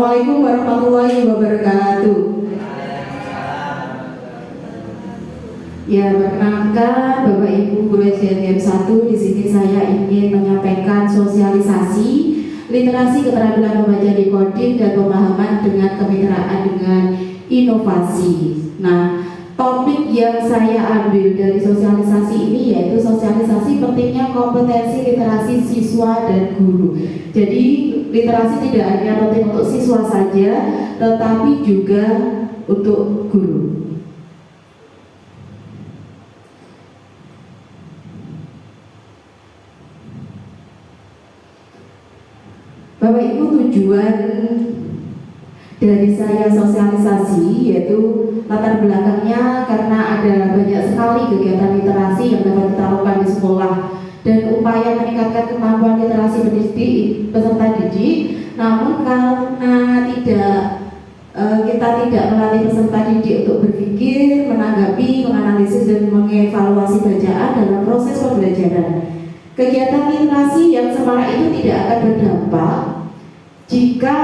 Assalamualaikum warahmatullahi wabarakatuh. Ya, perkenalkan Bapak Ibu Guru SDM 1, di sini saya ingin menyampaikan sosialisasi literasi keterampilan membaca decoding dan pemahaman dengan kemitraan dengan inovasi. Nah, topik yang saya ambil dari sosialisasi ini yaitu sosialisasi pentingnya kompetensi literasi siswa dan guru. Jadi literasi tidak hanya penting untuk siswa saja, tetapi juga untuk guru. Bapak Ibu, tujuan dari saya sosialisasi yaitu latar belakangnya karena ada banyak sekali kegiatan literasi yang dapat kita lakukan di sekolah dan upaya meningkatkan kemampuan literasi peserta didik. Namun karena kita tidak melatih peserta didik untuk berpikir, menanggapi, menganalisis dan mengevaluasi bacaan dalam proses pembelajaran, kegiatan literasi yang semarak itu tidak akan berdampak jika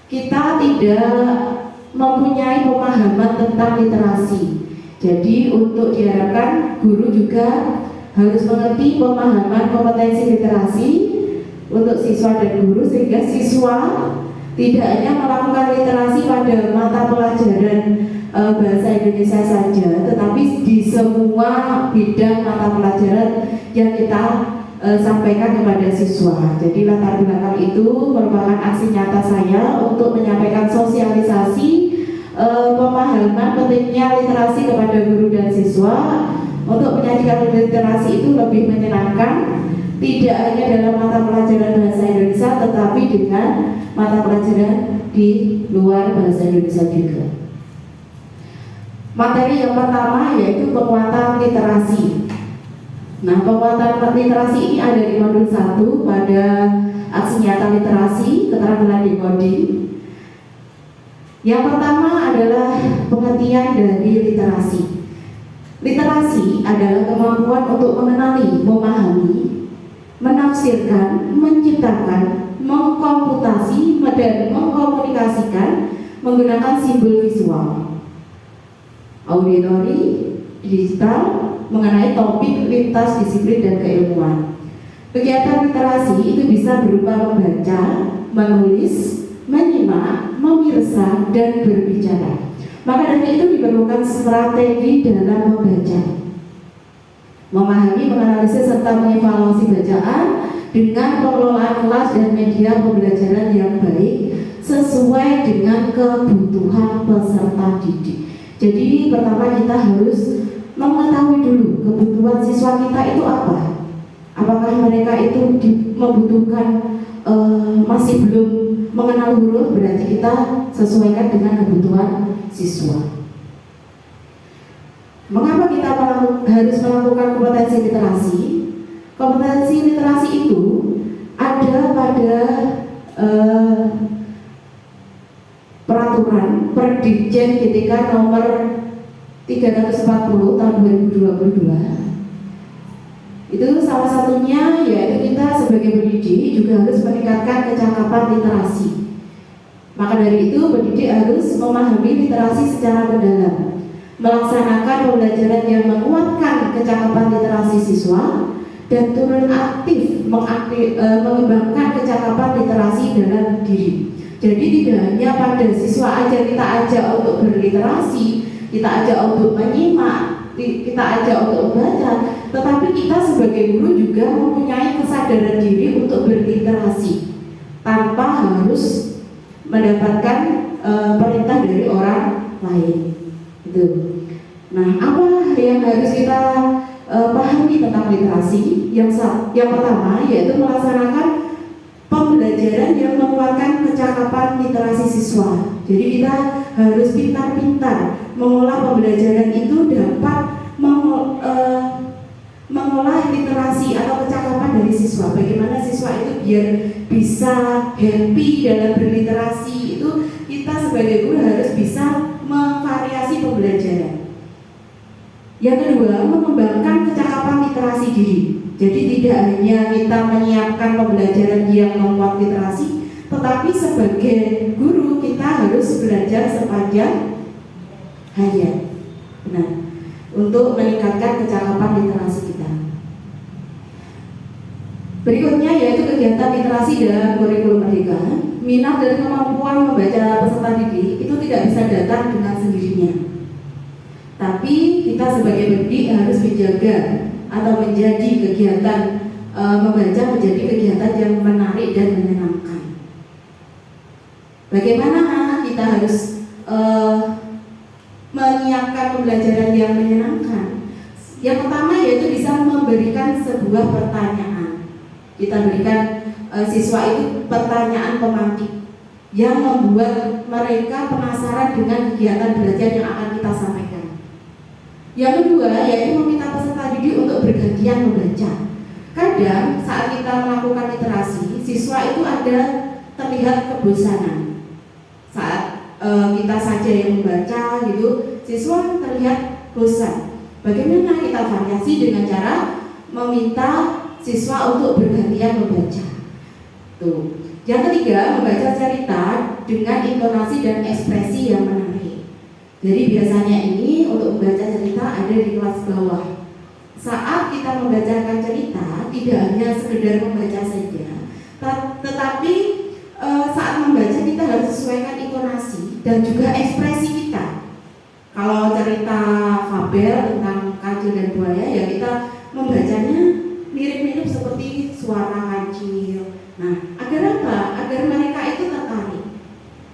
kita tidak mempunyai pemahaman tentang literasi. Jadi untuk diharapkan guru juga harus mengerti pemahaman kompetensi literasi untuk siswa dan guru, sehingga siswa tidak hanya melakukan literasi pada mata pelajaran bahasa Indonesia saja, tetapi di semua bidang mata pelajaran yang kita sampaikan kepada siswa. Jadi latar belakang itu merupakan aksi nyata saya untuk menyampaikan sosialisasi pemahaman pentingnya literasi kepada guru dan siswa untuk menjadikan literasi itu lebih menyenangkan, tidak hanya dalam mata pelajaran bahasa Indonesia tetapi dengan mata pelajaran di luar bahasa Indonesia juga. Materi yang pertama yaitu penguatan literasi. Nah, penguatan literasi ini ada di modul 1 pada aksi nyata literasi keterampilan decoding. Yang pertama adalah pengertian dari literasi. Literasi adalah kemampuan untuk mengenali, memahami, menafsirkan, menciptakan, mengkomputasi, dan mengkomunikasikan menggunakan simbol visual, auditori, digital, mengenai topik lintas disiplin dan keilmuan. Kegiatan literasi itu bisa berupa membaca, menulis, menyimak, memirsa, dan berbicara. Maka dari itu diperlukan strategi dalam membaca, memahami, menganalisis, serta mengevaluasi bacaan dengan pengelolaan kelas dan media pembelajaran yang baik sesuai dengan kebutuhan peserta didik. Jadi pertama kita harus mengetahui dulu kebutuhan siswa kita itu apa. Apakah mereka itu membutuhkan masih belum mengenal huruf, berarti kita sesuaikan dengan kebutuhan siswa. Mengapa kita harus melakukan kompetensi literasi? Kompetensi literasi itu ada pada peraturan Perdirjen GTK nomor 340 tahun 2022. Itu salah satunya yaitu kita sebagai pendidik juga harus meningkatkan kecakapan literasi. Maka dari itu pendidik harus memahami literasi secara mendalam, melaksanakan pembelajaran yang menguatkan kecakapan literasi siswa, dan turun aktif mengembangkan kecakapan literasi dalam diri. Jadi tidak hanya pada siswa aja kita ajak untuk berliterasi, kita ajak untuk menyimak, kita ajak untuk membaca, tetapi kita sebagai guru juga mempunyai kesadaran diri untuk berliterasi tanpa harus mendapatkan perintah dari orang lain. Gitu. Nah, apa yang harus kita pahami tentang literasi? Yang pertama yaitu melaksanakan pembelajaran yang menguatkan kecakapan literasi siswa. Jadi kita harus pintar-pintar mengolah pembelajaran itu dapat mengolah literasi atau kecakapan dari siswa. Bagaimana siswa itu biar bisa happy dalam berliterasi, itu kita sebagai guru harus bisa memvariasi pembelajaran. Yang kedua, mengembangkan kecakapan literasi diri. Jadi tidak hanya kita menyiapkan pembelajaran yang memuat literasi, tetapi sebagai guru kita harus belajar sepanjang hayat. Nah, untuk meningkatkan kecakapan literasi kita. Berikutnya yaitu kegiatan literasi dalam kurikulum merdeka. Minat dan kemampuan membaca peserta didik itu tidak bisa datang dengan sendirinya. Tapi kita sebagai pendidik harus menjaga atau menjadi kegiatan membaca menjadi kegiatan yang menarik dan menyenangkan. Bagaimana kita harus menyiapkan pembelajaran yang menyenangkan? Yang pertama yaitu bisa memberikan sebuah pertanyaan. Kita berikan siswa itu pertanyaan pemantik yang membuat mereka penasaran dengan kegiatan belajar yang akan kita sampaikan. Yang kedua yaitu meminta peserta didik untuk bergantian membaca. Kadang saat kita melakukan literasi, siswa itu ada terlihat kebosanan. Saat kita saja yang membaca gitu, siswa terlihat bosan. Bagaimana kita variasi dengan cara meminta siswa untuk bergantian membaca. Tuh. Yang ketiga, membaca cerita dengan intonasi dan ekspresi yang menarik. Jadi biasanya ini untuk membaca cerita ada di kelas bawah. Saat kita membacakan cerita, tidak hanya sekedar membaca saja, tetapi saat membaca kita harus sesuaikan intonasi dan juga ekspresi kita. Kalau cerita fabel tentang kancil dan buaya, ya kita membacanya mirip-mirip seperti suara kancil. Nah, agar apa? Agar mereka itu tertarik.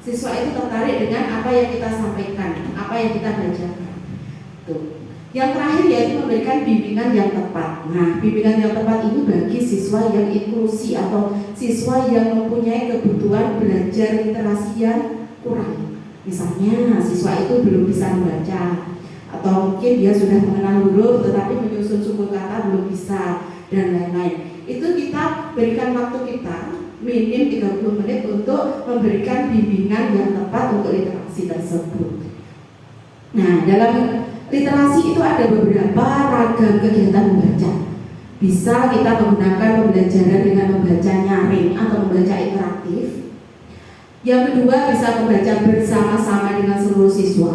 Siswa itu tertarik dengan apa yang kita sampaikan, apa yang kita bacakan. Tuh. Yang terakhir yaitu memberikan bimbingan yang tepat. Nah, bimbingan yang tepat ini bagi siswa yang inklusi atau siswa yang mempunyai kebutuhan belajar literasi yang kurang. Misalnya, siswa itu belum bisa membaca, atau mungkin dia sudah mengenal huruf tetapi menyusun suku kata belum bisa, dan lain-lain. Itu kita berikan waktu kita minim 30 menit untuk memberikan bimbingan yang tepat untuk literasi tersebut. Nah, dalam literasi itu ada beberapa ragam kegiatan membaca. Bisa kita menggunakan pembelajaran dengan membaca nyaring atau membaca interaktif. Yang kedua bisa membaca bersama-sama dengan seluruh siswa.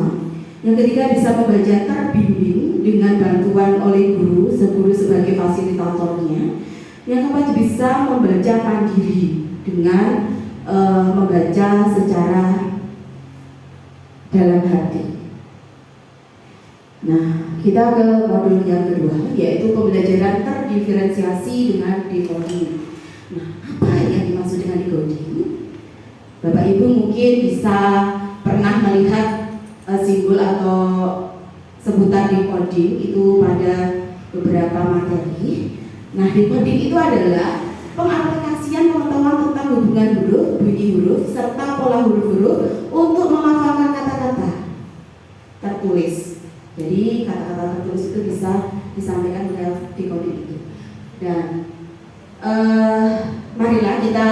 Yang ketiga bisa membaca terbimbing dengan bantuan oleh guru sebagai fasilitatornya. Yang keempat bisa membaca mandiri dengan membaca secara dalam hati. Nah, kita ke modul yang kedua, yaitu pembelajaran terdiferensiasi dengan decoding. Nah, apa yang dimaksud dengan decoding? Bapak Ibu mungkin bisa pernah melihat simbol atau sebutan decoding itu pada beberapa materi. Nah, decoding itu adalah pengaplikasian pengetahuan tentang hubungan huruf, bunyi huruf, serta pola huruf-huruf untuk menghafalkan kata-kata tertulis. Jadi kata-kata tertulis itu bisa disampaikan lewat decoding itu. Dan marilah kita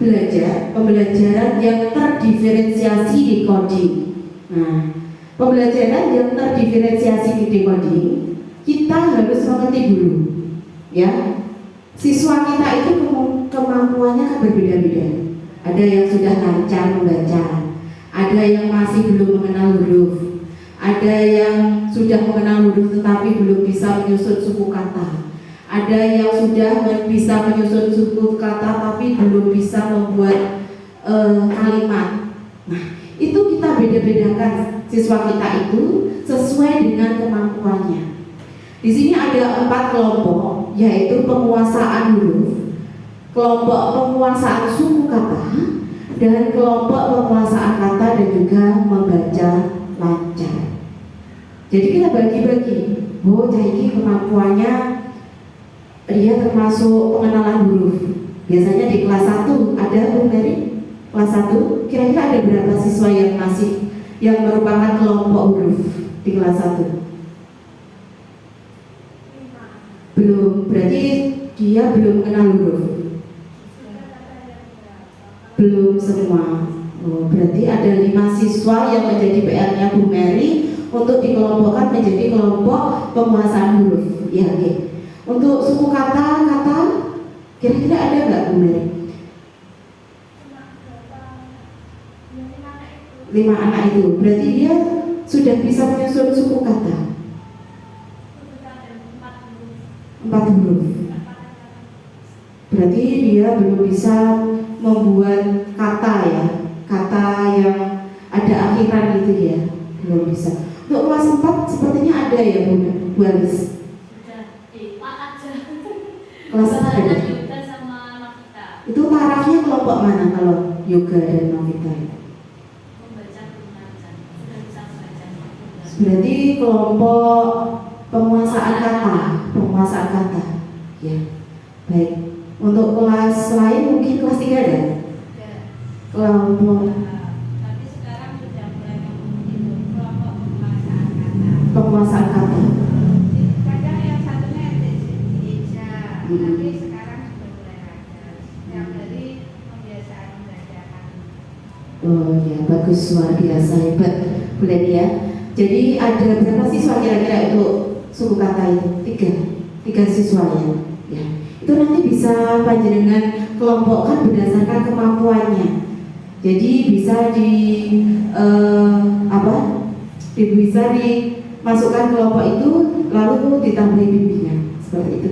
belajar pembelajaran yang terdiferensiasi decoding. Nah, pembelajaran yang terdiferensiasi di decoding kita harus mengerti dulu, ya. Siswa kita itu kemampuannya kan berbeda-beda. Ada yang sudah lancar membaca, ada yang masih belum mengenal huruf, ada yang sudah mengenal huruf tetapi belum bisa menyusun suku kata, ada yang sudah bisa menyusun suku kata tapi belum bisa membuat kalimat. Nah, itu kita beda-bedakan siswa kita itu sesuai dengan kemampuannya. Di sini ada 4 kelompok, yaitu penguasaan huruf, kelompok penguasaan suku kata, dan kelompok penguasaan kata dan juga membaca lancar. Jadi kita bagi-bagi. Oh, jadi kemampuannya dia termasuk pengenalan huruf. Biasanya di kelas 1 ada Bu Mary? Kelas 1, kira-kira ada berapa siswa yang merupakan kelompok huruf di kelas 1? Belum, berarti dia belum mengenal huruf. Belum semua. Oh, berarti ada 5 siswa yang menjadi PR-nya Bu Mary untuk dikelompokkan menjadi kelompok penguasaan huruf. Ya, oke. Untuk suku kata kira-kira ada nggak Bu Mary? 5 anak itu, berarti dia sudah bisa menyusun suku kata 4 huruf. Berarti dia belum bisa membuat kata ya, kata yang ada akhiran gitu ya, belum bisa. Untuk kelas 4 sepertinya ada ya Bu Alis? Kelas 4 ada. Itu tarafnya kelompok mana kalau yoga dan novita itu? Berarti kelompok penguasaan kata, ya. Baik. Untuk kelas lain mungkin kelas 3 ada? Kelompok. Tapi sekarang sudah mulai membentuk kelompok penguasaan kata. Kadang yang satunya ada di Eja, tapi sekarang sudah mulai ada. Yang dari pembiasaan membacakan. Oh ya, bagus, luar biasa, hebat Bu Leni ya. Jadi ada berapa siswa kira-kira untuk suku kata itu? 3 siswa ya. Itu nanti bisa panjenengan kelompokkan berdasarkan kemampuannya. Jadi bisa bisa dimasukkan kelompok itu lalu ditambahi bimbingan seperti itu,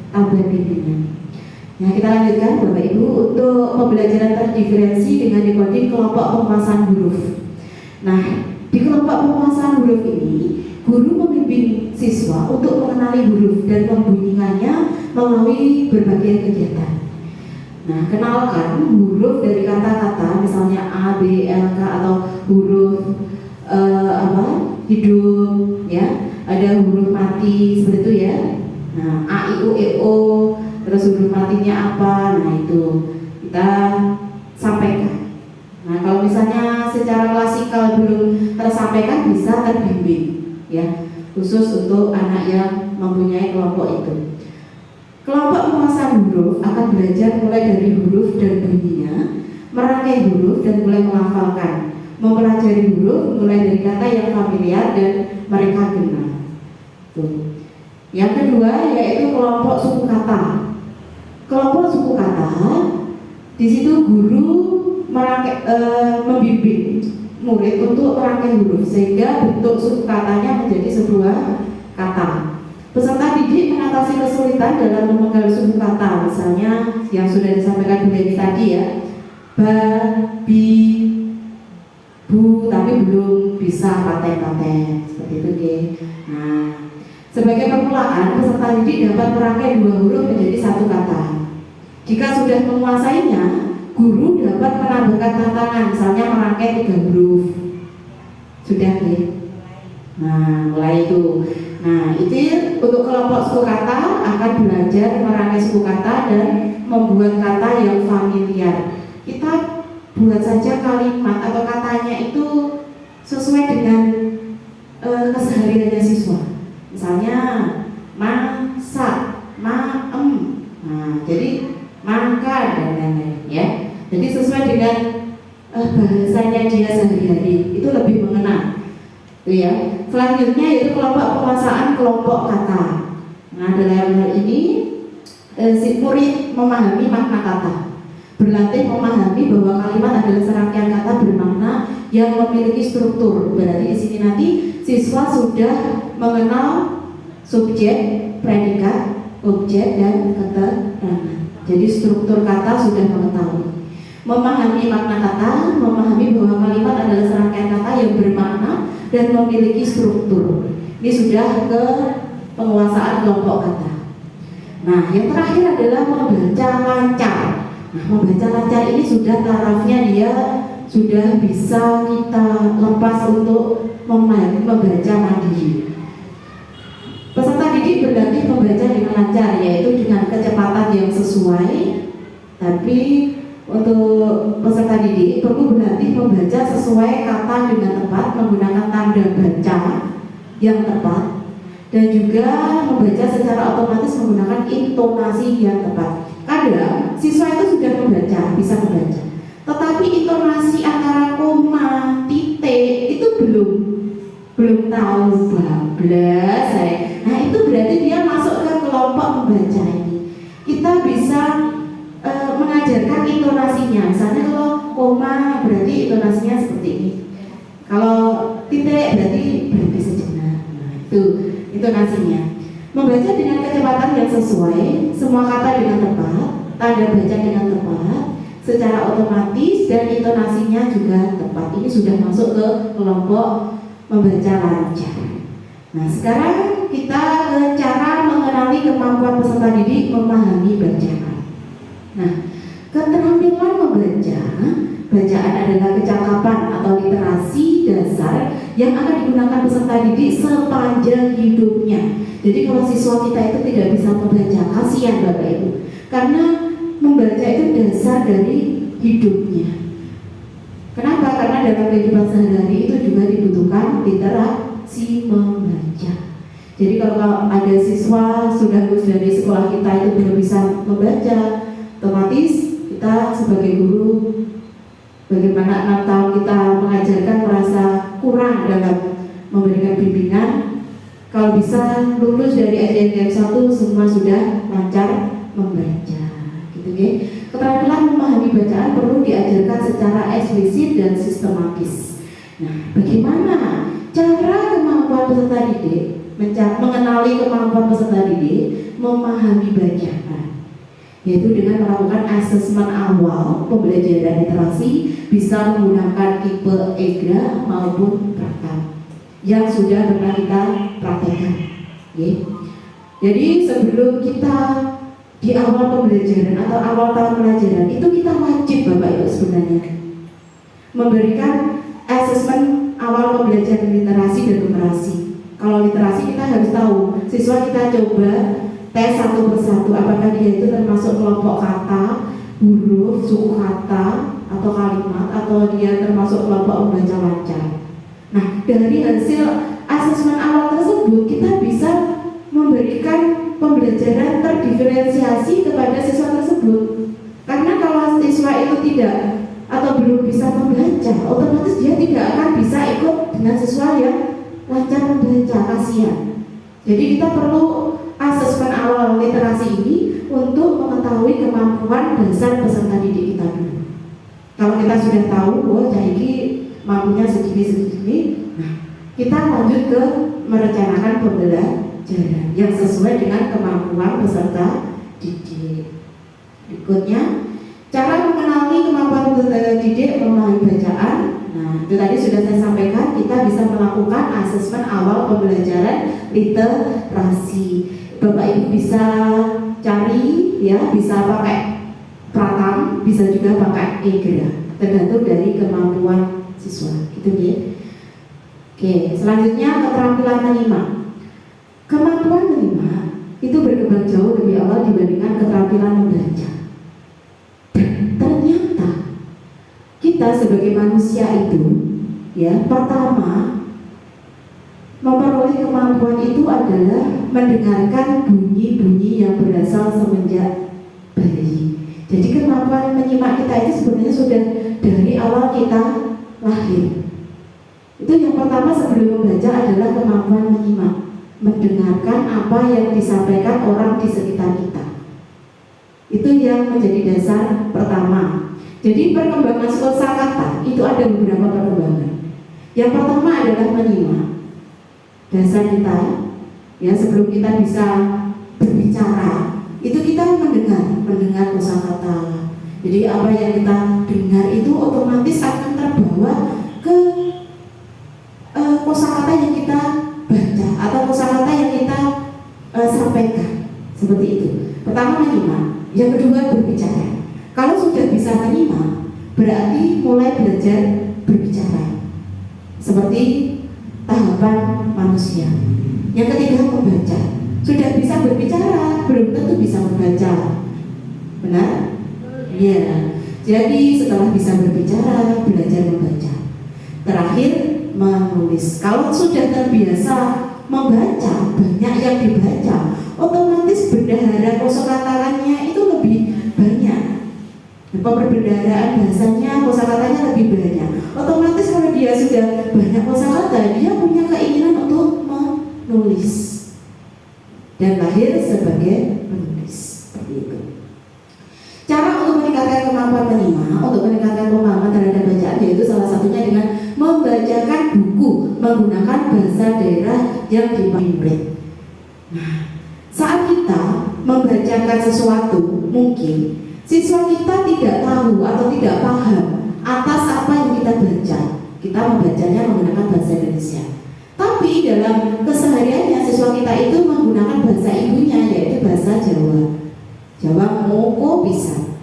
tambah bimbingan. Nah, kita lanjutkan Bapak Ibu untuk pembelajaran terdiferensi dengan dikodik kelompok penguasaan huruf. Nah, di kelompok penguasaan huruf ini, guru membimbing siswa untuk mengenali huruf dan membunyikannya melalui berbagai kegiatan. Nah, kenalkan huruf dari kata-kata, misalnya A, B, L, K atau huruf hidup, ya. Ada huruf mati seperti itu ya. Nah, A, I, U, E, O, terus huruf matinya apa? Nah, itu kita sampaikan. Nah, kalau misalnya secara klasikal belum tersampaikan, bisa terbimbing, ya, khusus untuk anak yang mempunyai kelompok itu. Kelompok penguasaan huruf akan belajar mulai dari huruf dan bunyinya, merangkai huruf dan mulai melafalkan, mempelajari huruf mulai dari kata yang familiar dan mereka kenal. Tuh. Yang kedua yaitu kelompok suku kata. Kelompok suku kata, di situ guru membimbing murid untuk merangkai huruf sehingga bentuk suku katanya menjadi sebuah kata. Peserta didik mengatasi kesulitan dalam memenggal suku kata, misalnya yang sudah disampaikan Bu Leni tadi ya, ba, bi, bu, tapi belum bisa paten-paten seperti itu Nah, sebagai permulaan, peserta didik dapat merangkai 2 huruf menjadi 1 kata. Jika sudah menguasainya, guru dapat menambahkan tantangan, misalnya merangkai 3 huruf. Sudah Nah, mulai itu. Nah, itu untuk kelompok suku kata akan belajar merangkai suku kata dan membuat kata yang familiar. Kita buat saja kalimat atau katanya itu sesuai dengan kesehariannya siswa. Misalnya masak, maem. Nah, jadi makan dan lain-lain ya. Jadi sesuai dengan bahasanya dia sehari-hari, itu lebih mengena. Ya. Selanjutnya yaitu kelompok penguasaan kelompok kata. Nah, dalam hal ini si murid memahami makna kata, berlatih memahami bahwa kalimat adalah serangkaian kata bermakna yang memiliki struktur. Berarti di sini nanti siswa sudah mengenal subjek, predikat, objek dan keterangan. Jadi struktur kata sudah mengetahui. Memahami makna kata, memahami bahwa kalimat adalah serangkaian kata yang bermakna dan memiliki struktur. Ini sudah ke penguasaan kelompok kata. Nah, yang terakhir adalah membaca lancar. Nah, membaca lancar ini sudah tarafnya dia sudah bisa kita lepas untuk membaca mandiri. Peserta didik berlatih membaca dengan lancar, yaitu dengan kecepatan yang sesuai. Tapi untuk peserta didik perlu berlatih membaca sesuai kata dengan tepat, menggunakan tanda baca yang tepat, dan juga membaca secara otomatis menggunakan intonasi yang tepat. Kadang siswa itu sudah membaca, bisa membaca, tetapi intonasi antara koma, titik itu belum tahu bablas. Nah, itu berarti dia masuk ke kelompok membaca ini. Kita bisa mengajarkan intonasinya. Misalnya kalau koma berarti intonasinya seperti ini. Kalau titik berarti berhenti sejenak. Nah, itu intonasinya. Membaca dengan kecepatan yang sesuai, semua kata dengan tepat, tanda baca dengan tepat, secara otomatis, dan intonasinya juga tepat. Ini sudah masuk ke kelompok membaca lancar. Nah, sekarang kita ke cara mengenali kemampuan peserta didik memahami bacaan. Nah, keterampilan membaca, bacaan adalah kecakapan atau literasi dasar yang akan digunakan peserta didik sepanjang hidupnya. Jadi kalau siswa kita itu tidak bisa membaca, kasihan Bapak Ibu, karena membaca itu dasar dari hidupnya. Kenapa? Karena dalam kehidupan sehari-hari itu juga dibutuhkan literasi membaca. Jadi kalau ada siswa sudah lulus dari sekolah kita itu belum bisa membaca, otomatis kita sebagai guru, bagaimana 6 tahun kita mengajarkan merasa kurang dalam memberikan bimbingan. Kalau bisa lulus dari SDM 1 semua sudah lancar membaca, gitu ya. Keterampilan memahami bacaan perlu diajarkan secara eksplisit dan sistematis. Nah, bagaimana cara kemampuan peserta didik mengenali kemampuan peserta didik memahami bacaan? Yaitu dengan melakukan asesmen awal pembelajaran literasi, bisa menggunakan tipe EGRA maupun praktek yang sudah pernah kita praktekkan. Jadi sebelum kita di awal pembelajaran atau awal tahun pelajaran itu kita wajib Bapak Ibu sebenarnya memberikan asesmen awal pembelajaran literasi dan numerasi. Kalau literasi kita harus tahu, siswa kita coba tes satu persatu apakah dia itu termasuk kelompok kata, huruf, suku kata, atau kalimat, atau dia termasuk kelompok membaca lancar. Nah, dari hasil asesmen awal tersebut kita bisa memberikan pembelajaran terdiferensiasi kepada siswa tersebut. Karena kalau siswa itu tidak atau belum bisa membaca, otomatis dia tidak akan bisa ikut dengan siswa yang lancar membaca, kasihan. Jadi kita perlu asesmen awal literasi ini untuk mengetahui kemampuan dasar peserta didik kita dulu. Kalau kita sudah tahu, oh jadi mampunya segini, nah kita lanjut ke merencanakan pembelajaran yang sesuai dengan kemampuan peserta didik. Berikutnya, cara mengenali kemampuan peserta didik memahami bacaan. Nah, itu tadi sudah saya sampaikan, kita bisa melakukan asesmen awal pembelajaran literasi. Bapak Ibu bisa cari, ya, bisa pakai Pratam, bisa juga pakai EGRA, tergantung dari kemampuan siswa, gitu ya. Oke, selanjutnya keterampilan menyimak. Kemampuan menyimak itu berkembang jauh lebih awal dibandingkan keterampilan membaca. Ternyata kita sebagai manusia itu, ya, pertama memperoleh kemampuan itu adalah mendengarkan bunyi-bunyi yang berasal semenjak bayi. Jadi kemampuan menyimak kita itu sebenarnya sudah dari awal kita lahir. Itu yang pertama sebelum membaca adalah kemampuan menyimak, mendengarkan apa yang disampaikan orang di sekitar kita. Itu yang menjadi dasar pertama. Jadi perkembangan kosakata itu ada beberapa perkembangan. Yang pertama adalah menyimak. Dasar kita, ya, sebelum kita bisa berbicara, itu kita mendengar kosakata. Jadi apa yang kita dengar itu otomatis akan terbawa ke kosakata yang kita baca atau kosakata yang kita sampaikan, seperti itu. Pertama menyimak, yang kedua berbicara. Kalau sudah bisa menyimak, berarti mulai belajar berbicara, seperti tahapan manusia. Yang ketiga membaca. Sudah bisa berbicara, belum tentu bisa membaca. Benar? Iya. Jadi setelah bisa berbicara, belajar membaca. Terakhir menulis. Kalau sudah terbiasa membaca, banyak yang dibaca, otomatis bendahara kosakatanya itu lebih banyak. Pembendaharaan bahasanya, kosakatanya lebih banyak. Otomatis kalau dia sudah banyak kosakata, dia punya keinginan untuk menulis dan lahir sebagai penulis. Seperti itu. Cara untuk meningkatkan kemampuan menyimak, untuk meningkatkan pemahaman terhadap bacaan, yaitu salah satunya dengan membacakan yang dipakai murid. Nah, saat kita membacakan sesuatu, mungkin siswa kita tidak tahu atau tidak paham atas apa yang kita baca. Kita membacanya menggunakan bahasa Indonesia. Tapi dalam kesehariannya siswa kita itu menggunakan bahasa ibunya, yaitu bahasa Jawa. Jawa moko bisa.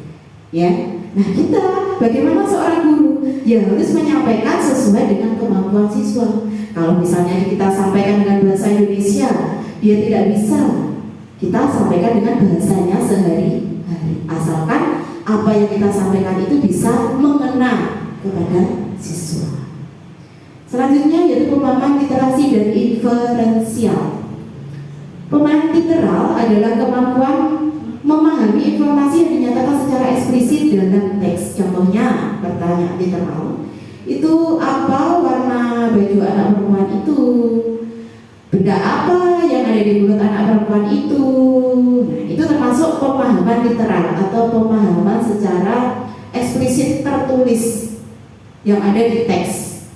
Ya. Nah, kita bagaimana seorang guru? Ya harus menyampaikan sesuai dengan kemampuan siswa. Kalau misalnya kita sampaikan dengan bahasa Indonesia, dia tidak bisa. Kita sampaikan dengan bahasanya sehari-hari. Asalkan apa yang kita sampaikan itu bisa mengena kepada siswa. Selanjutnya yaitu pemahaman literasi dan inferensial. Pemahaman literal adalah kemampuan memahami informasi yang dinyatakan secara eksplisit dalam teks. Contohnya, pertanyaan literal itu apa warna baju anak perempuan itu? Benda apa yang ada di mulut anak perempuan itu? Nah, itu termasuk pemahaman literal atau pemahaman secara eksplisit tertulis yang ada di teks.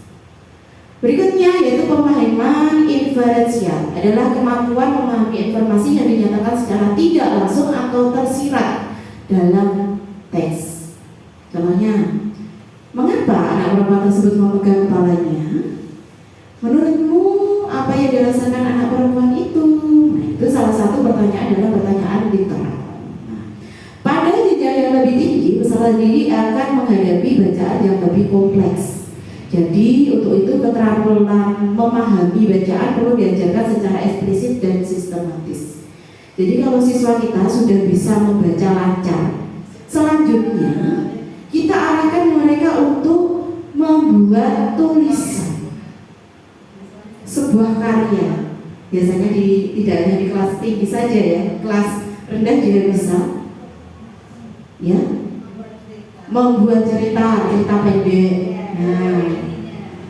Berikutnya yaitu pemahaman inferensial, adalah kemampuan memahami informasi yang dinyatakan secara tidak langsung atau tersirat dalam teks. Contohnya, mengapa anak perempuan tersebut memegang kepalanya? Menurutmu apa yang dirasakan anak perempuan itu? Nah, itu salah satu pertanyaan adalah pertanyaan literal. Nah, pada jenjang yang lebih tinggi, peserta didik akan menghadapi bacaan yang lebih kompleks. Jadi untuk itu keterampilan memahami bacaan perlu diajarkan secara eksplisit dan sistematis. Jadi kalau siswa kita sudah bisa membaca lancar, selanjutnya kita arahkan mereka untuk membuat tulisan sebuah karya. Biasanya tidak hanya di kelas tinggi saja ya, kelas rendah juga bisa. Ya, membuat cerita pendek.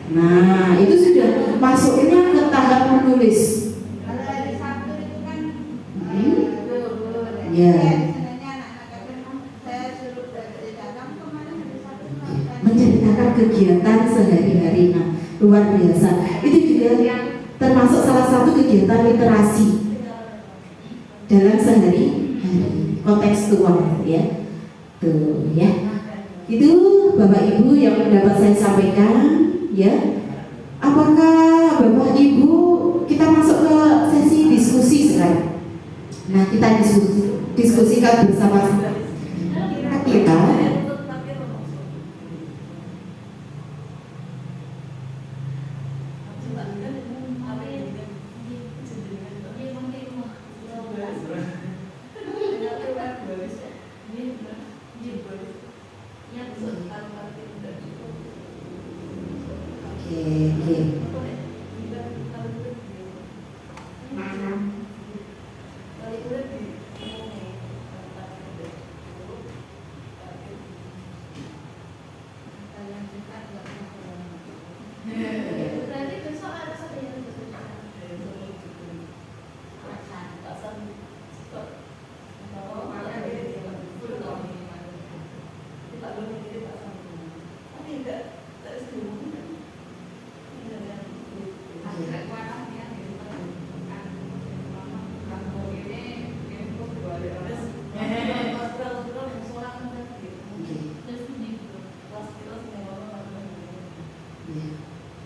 Nah, itu sudah masuknya ke tahap menulis. Kalau hari Sabtu itu kan Ya. Saya suruh datang kemarin hari Sabtu Menceritakan kegiatan sehari-hari. Nah, luar biasa. Itu juga termasuk salah satu kegiatan literasi dalam sehari-hari, kontekstual ya. Tuh ya. Itu Bapak Ibu yang dapat saya sampaikan ya. Apakah Bapak Ibu kita masuk ke sesi diskusi sekarang? Nah, kita diskusikan bersama kita.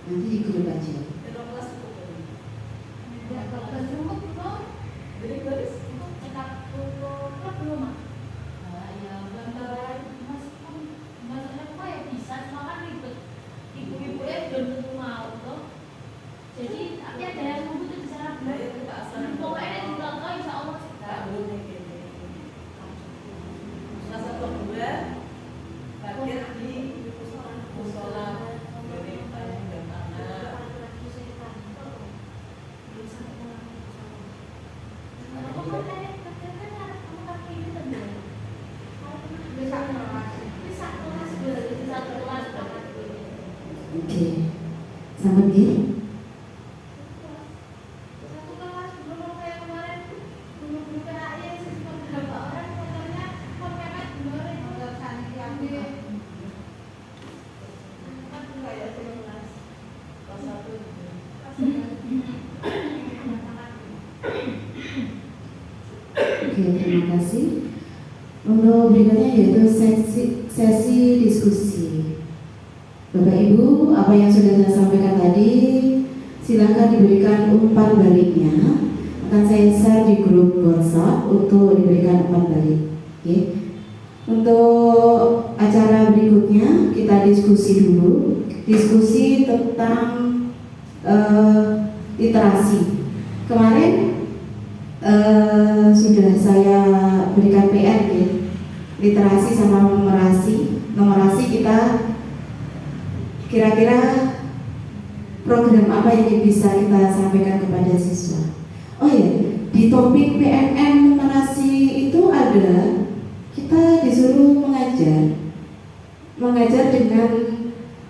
Nanti di grup aja. Oke, selamat gini. Oke, terima kasih. Untuk berikutnya yaitu sesi diskusi. Bapak Ibu, apa yang sudah saya sampaikan tadi, silakan diberikan umpan baliknya. Akan saya share di grup WhatsApp untuk diberikan umpan balik. Oke. Untuk acara berikutnya kita diskusi dulu. Diskusi tentang literasi. Kemarin sudah saya berikan PR ya, literasi sama numerasi. Numerasi kita kira-kira program apa yang bisa kita sampaikan kepada siswa. Oh ya, di topik PNN numerasi itu ada, kita disuruh mengajar dengan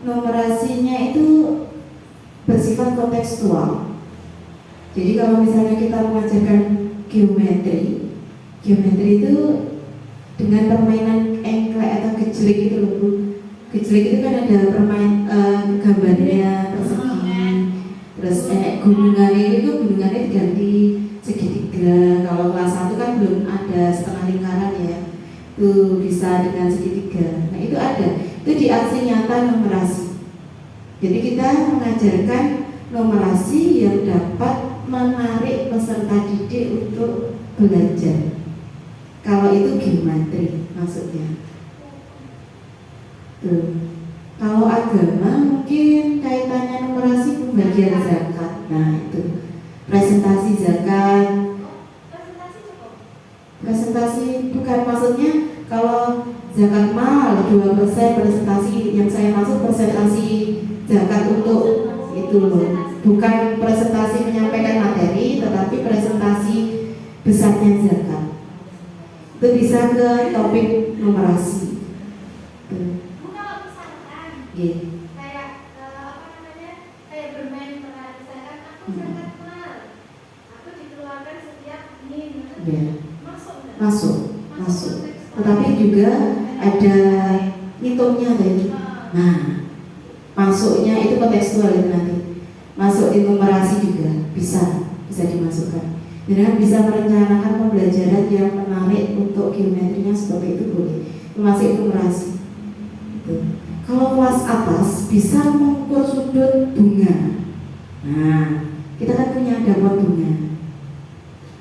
numerasinya itu bersifat kontekstual. Jadi kalau misalnya kita mengajarkan geometri itu dengan permainan engklek atau gejlik itu loh Bu. Gejlik itu kan ada gambarnya persegi, terus gunungannya diganti segitiga. Kalau kelas 1 kan belum ada setengah lingkaran ya, itu bisa dengan segitiga. Nah itu ada, itu di aksi nyata numerasi. Jadi kita mengajarkan numerasi yang dapat menarik peserta didik untuk belajar. Kalau itu geometri maksudnya. Tuh. Kalau agama mungkin kaitannya numerasi pembagian zakat. Nah itu presentasi zakat. Presentasi bukan maksudnya kalau zakat mal 2% presentasi, yang saya maksud presentasi zakat untuk itu loh. Bukan presentasi menyampaikan materi, tetapi presentasi besarnya zakat. Itu bisa ke topik numerasi. Kalau misalkan kayak bermain peran, misalkan aku zakat mal, aku dikeluarkan setiap ini, masuk. Tetapi juga ada hitungnya tadi. Nah, masuknya itu kontekstual itu nanti. Masuk di numerasi juga bisa dimasukkan. Dan bisa merencanakan pembelajaran yang menarik untuk geometrinya seperti itu boleh. Termasuk numerasi. Kalau kelas atas bisa mengukur sudut bunga. Nah, kita kan punya dapat bunga.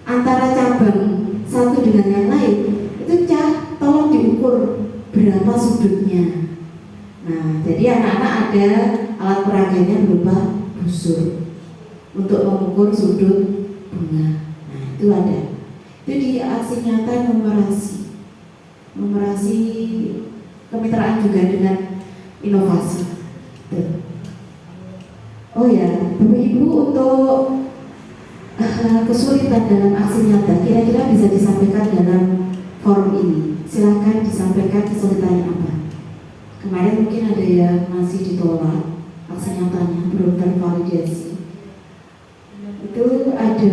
Antara cabang satu dengan yang lain itu tolong diukur berapa sudutnya. Nah, jadi anak-anak ada alat peraganya berupa busur untuk mengukur sudut bunga. Nah, itu ada. Itu di aksi nyata numerasi kemitraan juga dengan inovasi. Oh ya, Bapak Ibu, untuk kesulitan dalam aksi nyata kira-kira bisa disampaikan dalam forum ini. Silahkan disampaikan kesulitannya apa. Kemarin mungkin ada yang masih ditolak aksi nyatanya, belum tervalidasi. Itu ada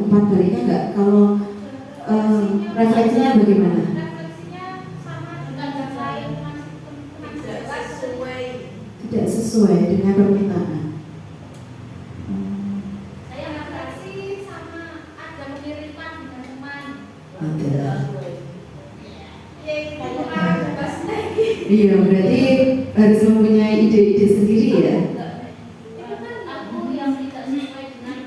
umpan baliknya nggak? Kalau refleksinya bagaimana? Refleksinya sama dengan yang lain, Tidak sesuai dengan permintaan. Saya refleksi sama ada kemiripan dengan teman. Ada. Iya, Iya, berarti harus mempunyai ide-ide sendiri ya. itu kan aku yang tidak sesuai dengan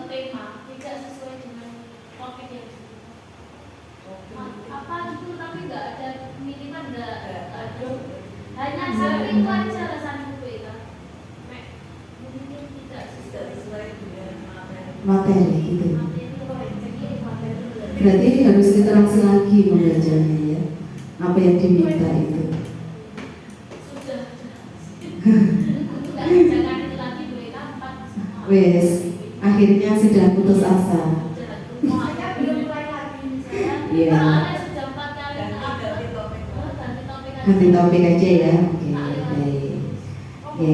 tema, tidak sesuai dengan topik yang apa itu, tapi nggak ada kemiripan, nggak ada. Hanya sampai itu aja alasan buku itu. Mungkin tidak sesuai dengan Materi gitu. materi. Berarti harus literasi lagi membacanya ya. Apa yang diminta itu. Jangan itu lagi, boleh kapan? Wes, akhirnya sudah putus asa. Saya belum mulai lagi misalnya. Iya. Soalnya sudah 4 kali ganti topik Ganti topik aja ya. Oke, baik. Oke.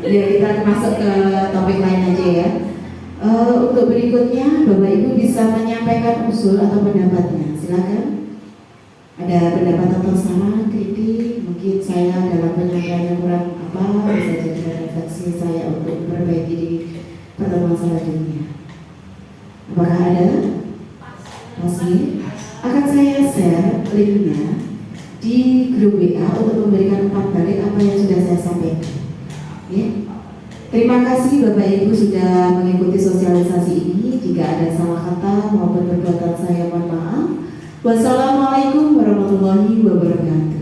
Ya, kita masuk ke topik lain aja ya. Untuk berikutnya, Bapak Ibu bisa menyampaikan usul atau pendapatnya. Silakan. Ada pendapat atau saran, kritik, mungkin saya dalam penyampaiannya kurang apa, bisa jadi refleksi saya untuk memperbaiki di pertemuan atau masalah dunia. Apakah ada? Masih? Akan saya share linknya di grup WA untuk memberikan umpan balik apa yang sudah saya sampaikan. Ya. Terima kasih Bapak Ibu sudah mengikuti sosialisasi ini. Jika ada salah kata maupun perbuatan saya mohon maaf. Wassalamualaikum warahmatullahi wabarakatuh.